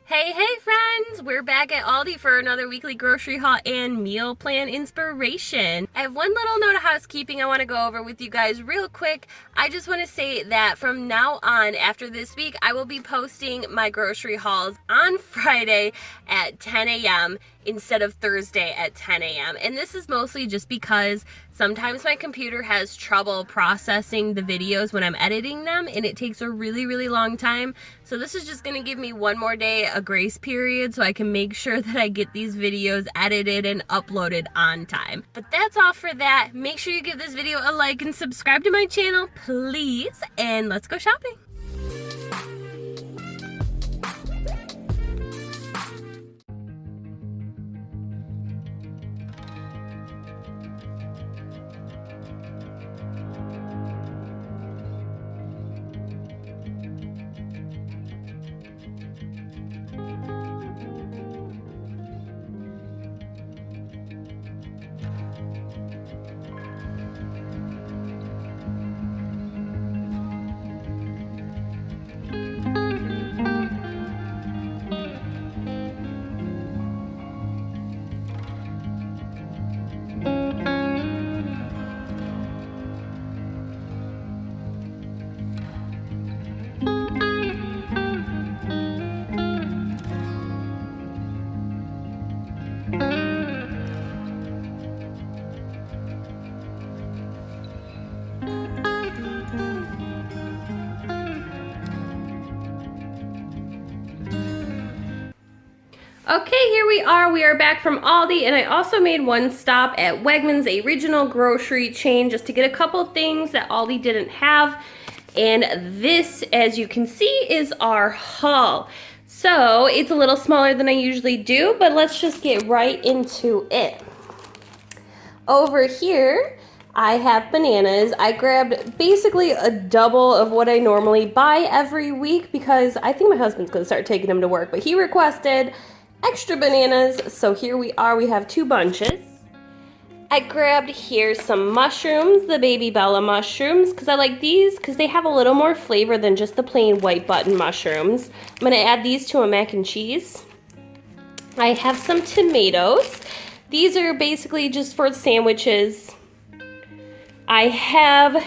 Hey friends! We're back at Aldi for another weekly grocery haul and meal plan inspiration. I have one little note of housekeeping I want to go over with you guys real quick. I just want to say that from now on, after this week, I will be posting my grocery hauls on Friday at 10 a.m. instead of Thursday at 10 a.m. And this is mostly just because sometimes my computer has trouble processing the videos when I'm editing them, and it takes a really long time. So this is just going to give me one more day, a grace period, so I can make sure that I get these videos edited and uploaded on time. But that's all for that. Make sure you give this video a like and subscribe to my channel, please, and let's go shopping. Okay, here we are. We are back from Aldi, and I also made one stop at Wegmans, a regional grocery chain, just to get a couple things that Aldi didn't have. And this, as you can see, is our haul. So it's a little smaller than I usually do, but let's just get right into it. Over here, I have bananas. I grabbed basically a double of what I normally buy every week because I think my husband's gonna start taking them to work, but he requested extra bananas, so here we are. We have 2 bunches. I grabbed here some mushrooms, the Baby Bella mushrooms, because I like these because they have a little more flavor than just the plain white button mushrooms. I'm going to add these to a mac and cheese. I have some tomatoes. These are basically just for sandwiches. I have,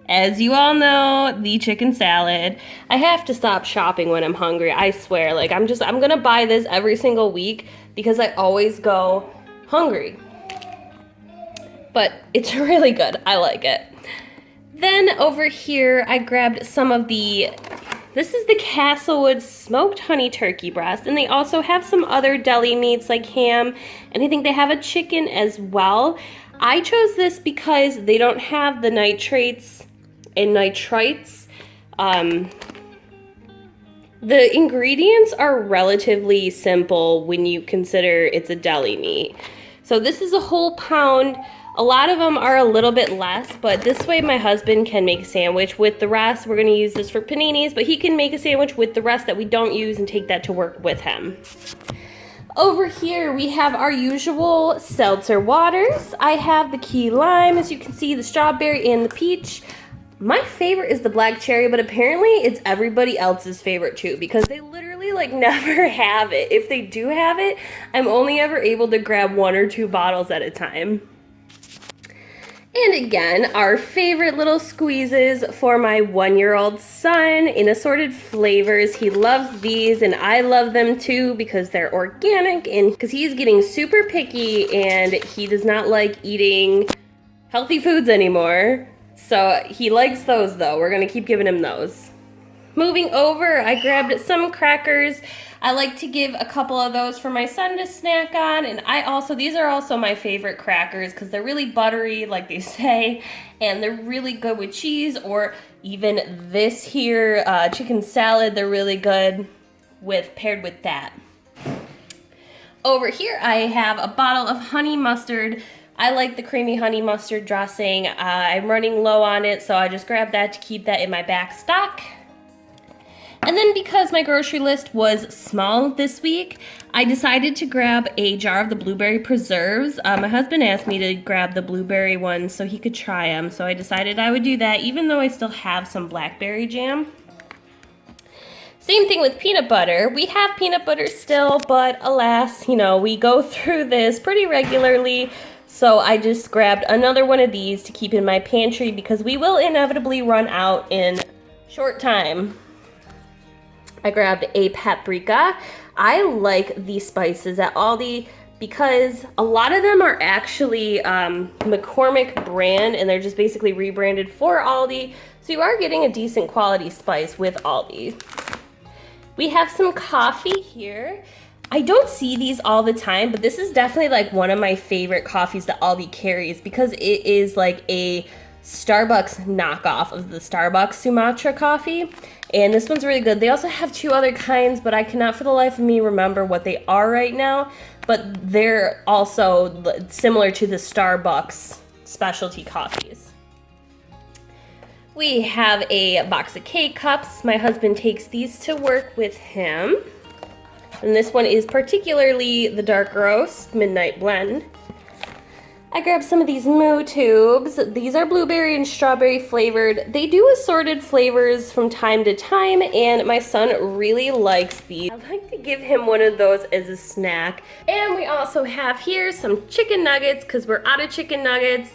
as you all know, the chicken salad. I have to stop shopping when I'm hungry, I swear. Like, I'm gonna buy this every single week because I always go hungry. But it's really good, I like it. Then over here, I grabbed some of this is the Castlewood smoked honey turkey breast, and they also have some other deli meats like ham, and I think they have a chicken as well. I chose this because they don't have the nitrates and nitrites. The ingredients are relatively simple when you consider it's a deli meat. So this is a whole pound. A lot of them are a little bit less, but this way my husband can make a sandwich with the rest. We're gonna use this for paninis, but he can make a sandwich with the rest that we don't use and take that to work with him. Over here, we have our usual seltzer waters. I have the key lime, as you can see, the strawberry and the peach. My favorite is the black cherry, but apparently it's everybody else's favorite too because they literally like never have it. If they do have it, I'm only ever able to grab 1 or 2 bottles at a time. And again, our favorite little squeezes for my 1-year-old son in assorted flavors. He loves these and I love them too because they're organic and because he's getting super picky and he does not like eating healthy foods anymore. So he likes those though. We're gonna keep giving him those. Moving over, I grabbed some crackers. I like to give a couple of those for my son to snack on, and these are also my favorite crackers because they're really buttery, like they say, and they're really good with cheese, or even this here, chicken salad, they're really good paired with that. Over here, I have a bottle of honey mustard. I like the creamy honey mustard dressing. I'm running low on it, so I just grabbed that to keep that in my back stock. And then because my grocery list was small this week, I decided to grab a jar of the blueberry preserves. My husband asked me to grab the blueberry ones so he could try them, so I decided I would do that even though I still have some blackberry jam. Same thing with peanut butter. We have peanut butter still, but alas, you know, we go through this pretty regularly. So I just grabbed another one of these to keep in my pantry because we will inevitably run out in short time. I grabbed a paprika. I like these spices at Aldi because a lot of them are actually McCormick brand and they're just basically rebranded for Aldi. So you are getting a decent quality spice with Aldi. We have some coffee here. I don't see these all the time, but this is definitely like one of my favorite coffees that Aldi carries because it is like a Starbucks knockoff of the Starbucks Sumatra coffee. And this one's really good. They also have two other kinds, but I cannot for the life of me remember what they are right now. But they're also similar to the Starbucks specialty coffees. We have a box of K-Cups. My husband takes these to work with him. And this one is particularly the dark roast midnight blend. I grabbed some of these Moo tubes. These are blueberry and strawberry flavored. They do assorted flavors from time to time, and my son really likes these. I'd like to give him one of those as a snack. And we also have here some chicken nuggets because we're out of chicken nuggets.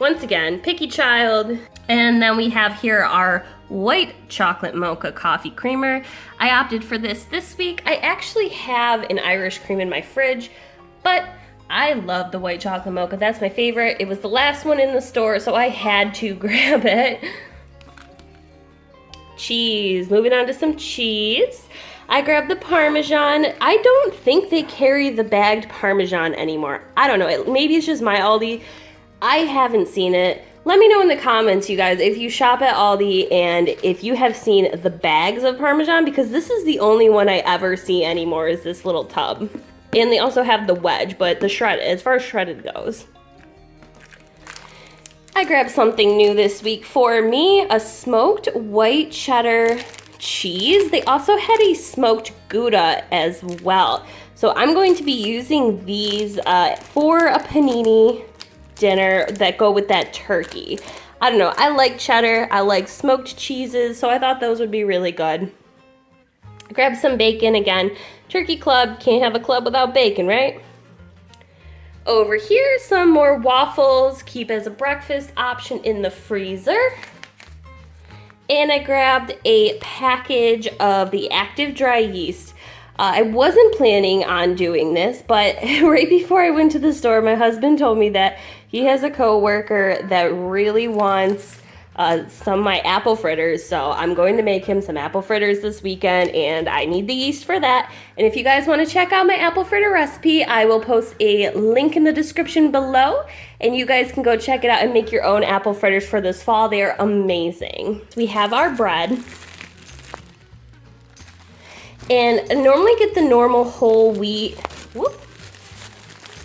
Once again, picky child. And then we have here our white chocolate mocha coffee creamer. I opted for this week. I actually have an Irish cream in my fridge, but I love the white chocolate mocha. That's my favorite. It was the last one in the store, so I had to grab it. Cheese. Moving on to some cheese. I grabbed the Parmesan. I don't think they carry the bagged Parmesan anymore. I don't know. Maybe it's just my Aldi. I haven't seen it. Let me know in the comments, you guys, if you shop at Aldi and if you have seen the bags of Parmesan, because this is the only one I ever see anymore is this little tub. And they also have the wedge, but the shred, as far as shredded goes. I grabbed something new this week for me, a smoked white cheddar cheese. They also had a smoked Gouda as well. So I'm going to be using these for a panini dinner that go with that turkey. I don't know, I like cheddar, I like smoked cheeses, so I thought those would be really good. Grab some bacon again. Turkey club, can't have a club without bacon, right? Over here, some more waffles, keep as a breakfast option in the freezer. And I grabbed a package of the active dry yeast. I wasn't planning on doing this, but right before I went to the store, my husband told me that he has a coworker that really wants some of my apple fritters, so I'm going to make him some apple fritters this weekend, and I need the yeast for that. And if you guys want to check out my apple fritter recipe, I will post a link in the description below, and you guys can go check it out and make your own apple fritters for this fall. They are amazing. We have our bread, and I normally get the normal whole wheat.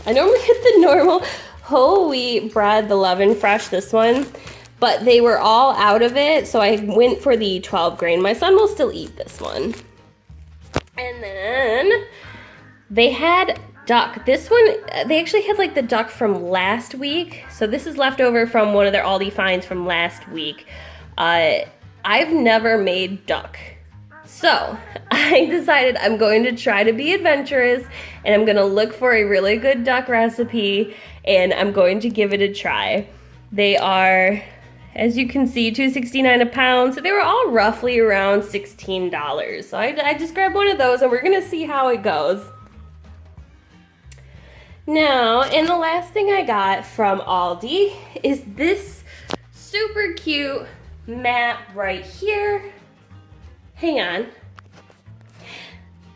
I normally get the normal whole wheat bread, the Love and Fresh, this one. But they were all out of it, so I went for the 12 grain. My son will still eat this one. And then they had duck. This one, they actually had like the duck from last week. So this is leftover from one of their Aldi finds from last week. I've never made duck. So I decided I'm going to try to be adventurous and I'm going to look for a really good duck recipe and I'm going to give it a try. They are, as you can see, $2.69 a pound. So they were all roughly around $16. So I just grabbed one of those and we're going to see how it goes. Now, and the last thing I got from Aldi is this super cute mat right here. Hang on.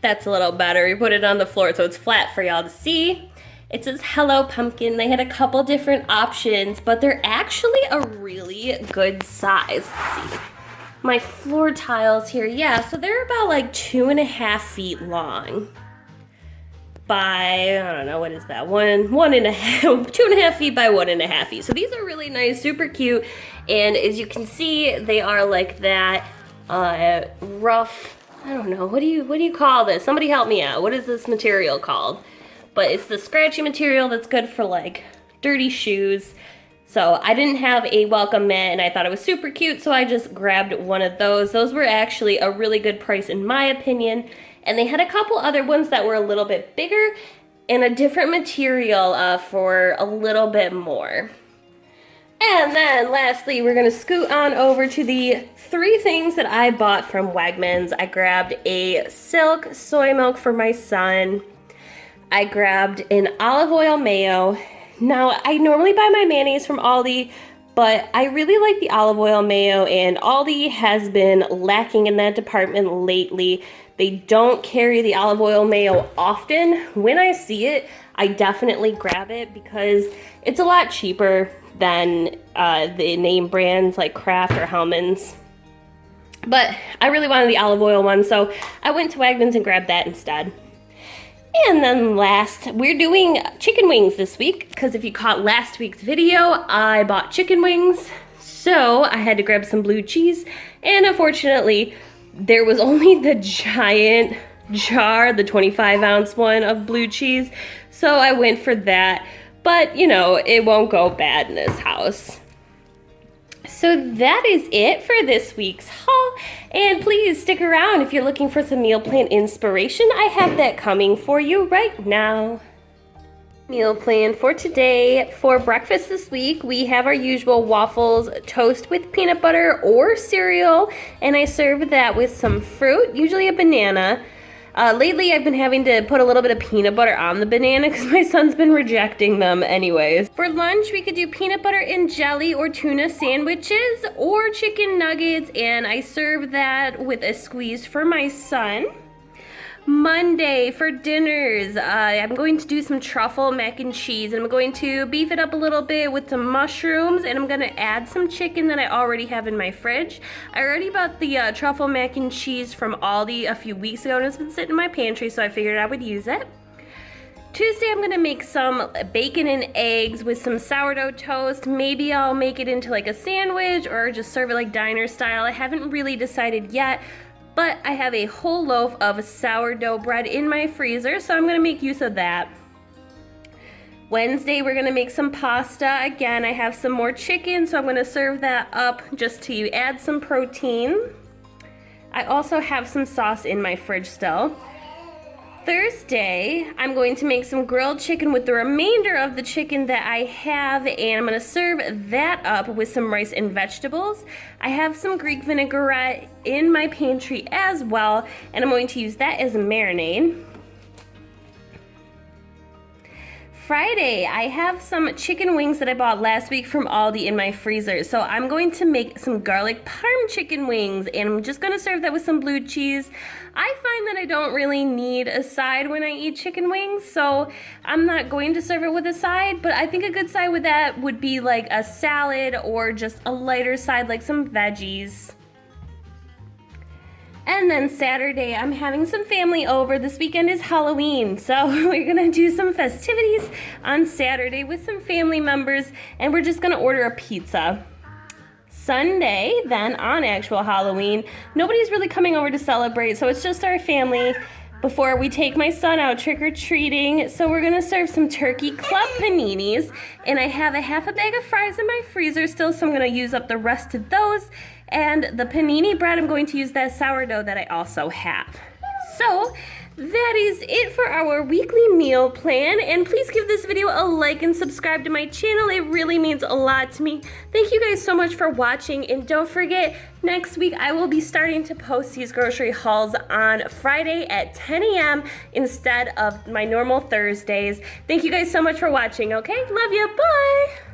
That's a little better. We put it on the floor so it's flat for y'all to see. It says Hello Pumpkin. They had a couple different options, but they're actually a really good size. Let's see. My floor tiles here, yeah, so they're about like 2.5 feet long by, I don't know, what is that? 2.5 feet by 1.5 feet. So these are really nice, super cute, and as you can see, they are like that rough, I don't know, what do you call this? Somebody help me out. What is this material called? But it's the scratchy material that's good for like dirty shoes. So I didn't have a welcome mat and I thought it was super cute, so I just grabbed one of those. Those were actually a really good price in my opinion. And they had a couple other ones that were a little bit bigger and a different material for a little bit more. And then lastly, we're gonna scoot on over to the 3 things that I bought from Wegmans. I grabbed a Silk soy milk for my son. I grabbed an olive oil mayo. Now, I normally buy my mayonnaise from Aldi, but I really like the olive oil mayo, and Aldi has been lacking in that department lately. They don't carry the olive oil mayo often. When I see it, I definitely grab it because it's a lot cheaper than the name brands like Kraft or Hellmann's. But I really wanted the olive oil one, so I went to Wegmans and grabbed that instead. And then last, we're doing chicken wings this week, because if you caught last week's video, I bought chicken wings. So I had to grab some blue cheese, and unfortunately, there was only the giant jar, the 25-ounce one of blue cheese. So I went for that, but you know, it won't go bad in this house. So that is it for this week's haul, and please stick around if you're looking for some meal plan inspiration. I have that coming for you right now. Meal plan for today. For breakfast this week, we have our usual waffles, toast with peanut butter or cereal, and I serve that with some fruit, usually a banana. Lately, I've been having to put a little bit of peanut butter on the banana because my son's been rejecting them anyways. For lunch, we could do peanut butter and jelly or tuna sandwiches or chicken nuggets, and I serve that with a squeeze for my son. Monday for dinners, I'm going to do some truffle mac and cheese, and I'm going to beef it up a little bit with some mushrooms, and I'm going to add some chicken that I already have in my fridge. I already bought the truffle mac and cheese from Aldi a few weeks ago, and it's been sitting in my pantry, so I figured I would use it. Tuesday, I'm going to make some bacon and eggs with some sourdough toast. Maybe I'll make it into like a sandwich or just serve it like diner style. I haven't really decided yet. But I have a whole loaf of sourdough bread in my freezer, so I'm going to make use of that. Wednesday, we're going to make some pasta. Again, I have some more chicken, so I'm going to serve that up just to add some protein. I also have some sauce in my fridge still. Thursday, I'm going to make some grilled chicken with the remainder of the chicken that I have, and I'm going to serve that up with some rice and vegetables. I have some Greek vinaigrette in my pantry as well, and I'm going to use that as a marinade. Friday, I have some chicken wings that I bought last week from Aldi in my freezer. So I'm going to make some garlic parm chicken wings, and I'm just going to serve that with some blue cheese. I find that I don't really need a side when I eat chicken wings, so I'm not going to serve it with a side, but I think a good side with that would be like a salad or just a lighter side like some veggies. And then Saturday, I'm having some family over. This weekend is Halloween, so we're gonna do some festivities on Saturday with some family members, and we're just gonna order a pizza. Sunday, then on actual Halloween, nobody's really coming over to celebrate, so it's just our family before we take my son out trick-or-treating. So we're gonna serve some turkey club paninis, and I have a half a bag of fries in my freezer still, so I'm gonna use up the rest of those. And the panini bread, I'm going to use that sourdough that I also have. So that is it for our weekly meal plan, and please give this video a like and subscribe to my channel. It really means a lot to me. Thank you guys so much for watching, and don't forget, next week I will be starting to post these grocery hauls on Friday at 10 a.m. instead of my normal Thursdays. Thank you guys so much for watching, okay? Love you, bye!